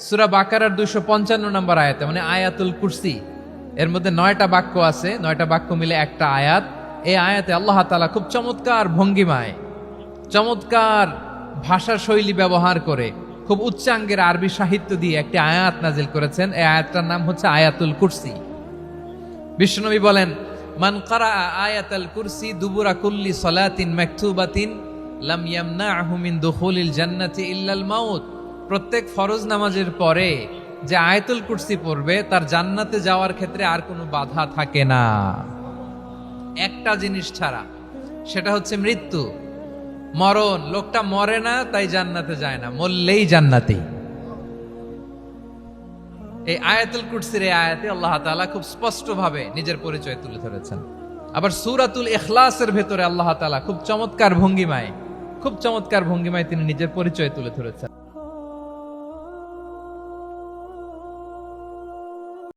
সূরা বাকারার 255 নম্বর আয়াতে, মানে আয়াতুল কুরসি, এর মধ্যে 9টা বাক্য আছে, 9টা বাক্য মিলে একটা আয়াত। এই আয়াতে আল্লাহ তাআলা খুব চমৎকার ভঙ্গিমায়, চমৎকার ভাষা শৈলী ব্যবহার করে, খুব উচ্চাঙ্গের আরবি সাহিত্য দিয়ে একটি আয়াত নাজিল করেছেন। এই আয়াতটার নাম হচ্ছে আয়াতুল কুরসি। বিশ্বনবী বলেন, মান কারা আয়াতুল কুরসি দুবুরা কুল্লি সালাতিন মাকতুবাতিন লাম ইয়ামনাহু মিন দুখুলিল জান্নাতি ইল্লাল মাউত। প্রত্যেক ফরজ নামাজের পরে যে আয়াতুল কুরসি পড়বে তার জান্নাতে যাওয়ার ক্ষেত্রে আর কোনো বাধা থাকে না, একটা জিনিস ছাড়া, সেটা হচ্ছে মৃত্যু, মরণ। লোকটা মরে না তাই জান্নাতে যায় না, মরলেই জান্নাতি। এই আয়াতুল কুরসির এই আয়াতে আল্লাহ তাআলা খুব স্পষ্টভাবে নিজের পরিচয় তুলে ধরেছেন। আবার সূরাতুল ইখলাসের ভেতরে আল্লাহ তাআলা খুব চমৎকার ভঙ্গিমায় তিনি নিজের পরিচয় তুলে ধরেছেন।